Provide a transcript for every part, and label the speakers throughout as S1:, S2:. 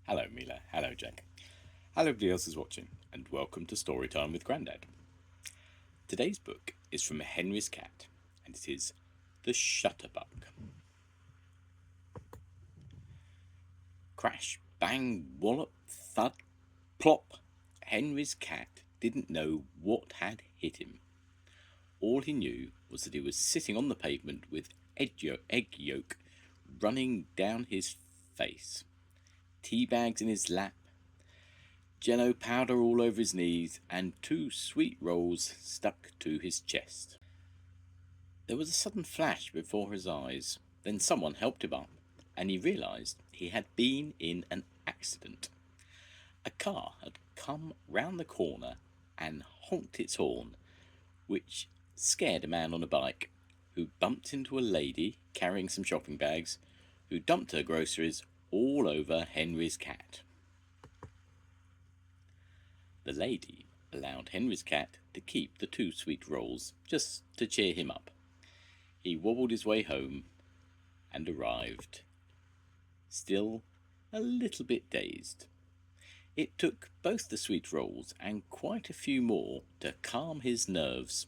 S1: Hello Mila, hello Jack. Hello everybody else is watching, and welcome to Storytime with Grandad. Today's book is from Henry's Cat, and it is The Shutterbuck. Crash, bang, wallop, thud, plop. Henry's cat didn't know what had hit him. All he knew was that he was sitting on the pavement with egg yolk running down his face, tea bags in his lap, jello powder all over his knees, and 2 sweet rolls stuck to his chest. There was a sudden flash before his eyes. Then someone helped him up, and he realised he had been in an accident. A car had come round the corner and honked its horn, which scared a man on a bike, who bumped into a lady carrying some shopping bags, who dumped her groceries all over Henry's cat. The lady allowed Henry's cat to keep the 2 sweet rolls, just to cheer him up. He wobbled his way home and arrived, still a little bit dazed. It took both the sweet rolls and quite a few more to calm his nerves.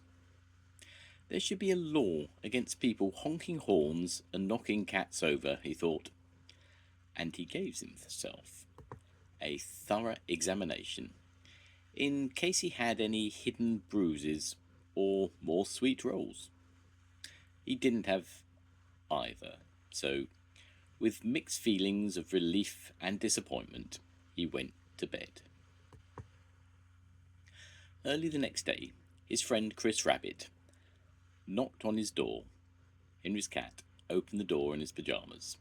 S1: There should be a law against people honking horns and knocking cats over, he thought, and he gave himself a thorough examination in case he had any hidden bruises or more sweet rolls. He didn't have either, so with mixed feelings of relief and disappointment, he went to bed. Early the next day, his friend Chris Rabbit knocked on his door. Henry's cat opened the door in his pyjamas.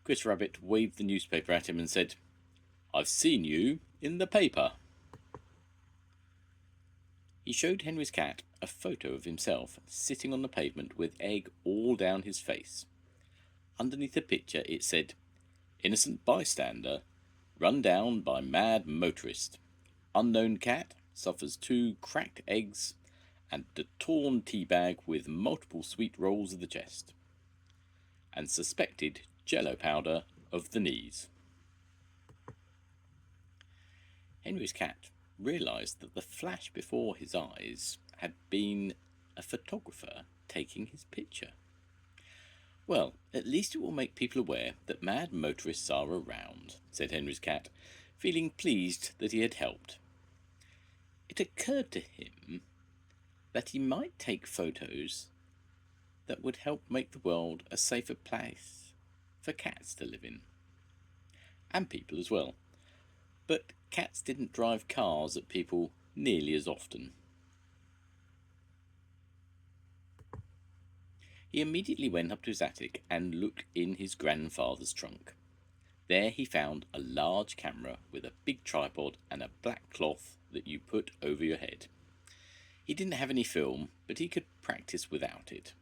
S1: Chris Rabbit waved the newspaper at him and said, "I've seen you in the paper." He showed Henry's cat a photo of himself sitting on the pavement with egg all down his face. Underneath the picture it said, "Innocent bystander, run down by mad motorist. Unknown cat suffers 2 cracked eggs and a torn tea bag with multiple sweet rolls of the chest. And suspected jello powder of the knees." Henry's cat realised that the flash before his eyes had been a photographer taking his picture. "Well, at least it will make people aware that mad motorists are around," said Henry's cat, feeling pleased that he had helped. It occurred to him that he might take photos that would help make the world a safer place for cats to live in. And people as well. But cats didn't drive cars at people nearly as often. He immediately went up to his attic and looked in his grandfather's trunk. There he found a large camera with a big tripod and a black cloth that you put over your head. He didn't have any film, but he could practice without it.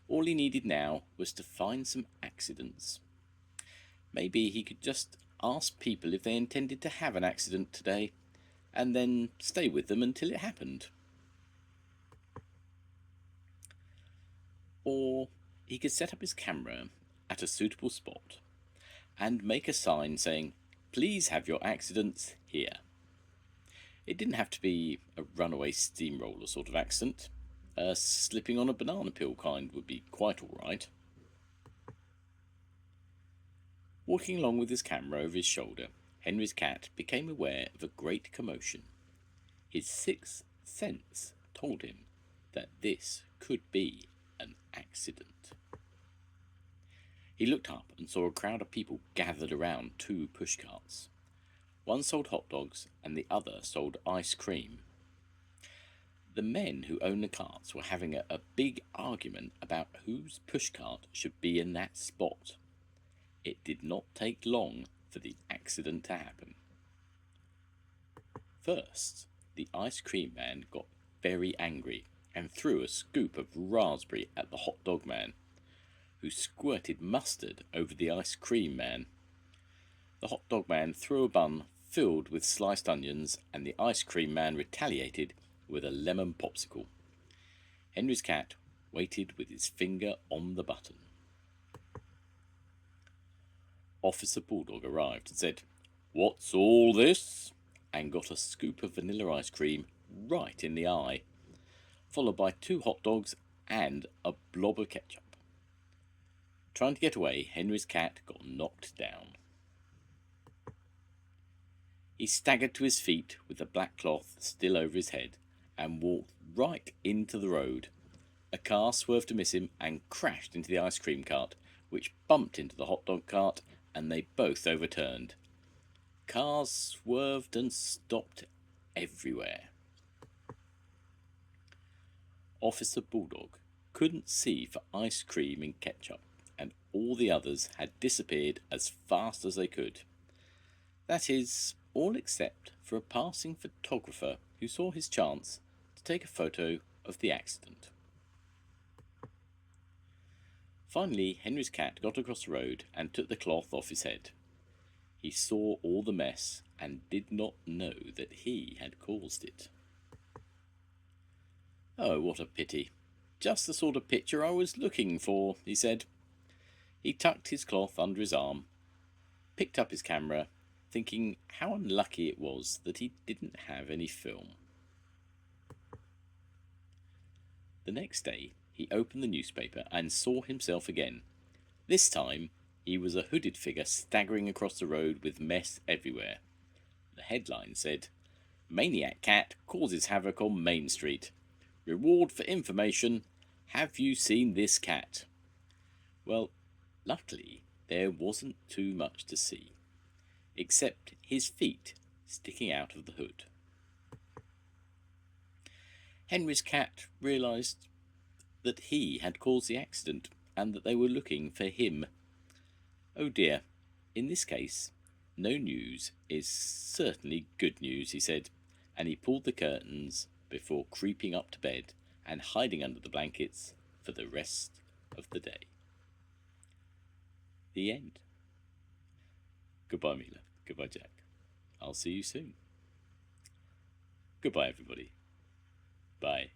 S1: All he needed now was to find some accidents. Maybe he could just ask people if they intended to have an accident today, and then stay with them until it happened. Or he could set up his camera at a suitable spot and make a sign saying, "Please have your accidents here." It didn't have to be a runaway steamroller sort of accident. Slipping on a banana peel kind would be quite all right. Walking along with his camera over his shoulder, Henry's cat became aware of a great commotion. His 6th sense told him that this could be an accident. He looked up and saw a crowd of people gathered around 2 pushcarts. One sold hot dogs and the other sold ice cream. The men who owned the carts were having a big argument about whose pushcart should be in that spot. It did not take long for the accident to happen. First, the ice cream man got very angry and threw a scoop of raspberry at the hot dog man, who squirted mustard over the ice cream man. The hot dog man threw a bun filled with sliced onions, and the ice cream man retaliated with a lemon popsicle. Henry's cat waited with his finger on the button. Officer Bulldog arrived and said, "What's all this?" and got a scoop of vanilla ice cream right in the eye, followed by 2 hot dogs and a blob of ketchup. Trying to get away, Henry's cat got knocked down. He staggered to his feet with the black cloth still over his head and walked right into the road. A car swerved to miss him and crashed into the ice cream cart, which bumped into the hot dog cart, and they both overturned. Cars swerved and stopped everywhere. Officer Bulldog couldn't see for ice cream and ketchup, and all the others had disappeared as fast as they could. That is, all except for a passing photographer who saw his chance to take a photo of the accident. Finally, Henry's cat got across the road and took the cloth off his head. He saw all the mess and did not know that he had caused it. "Oh, what a pity. Just the sort of picture I was looking for," he said. He tucked his cloth under his arm, picked up his camera, thinking how unlucky it was that he didn't have any film. The next day, he opened the newspaper and saw himself again. This time, he was a hooded figure staggering across the road with mess everywhere. The headline said, "Maniac Cat Causes Havoc on Main Street. Reward for information. Have you seen this cat?" Well, luckily, there wasn't too much to see, except his feet sticking out of the hood. Henry's cat realised that he had caused the accident and that they were looking for him. "Oh dear, in this case, no news is certainly good news," he said, and he pulled the curtains before creeping up to bed and hiding under the blankets for the rest of the day. The end. Goodbye, Mila. Goodbye, Jack. I'll see you soon. Goodbye, everybody. Bye.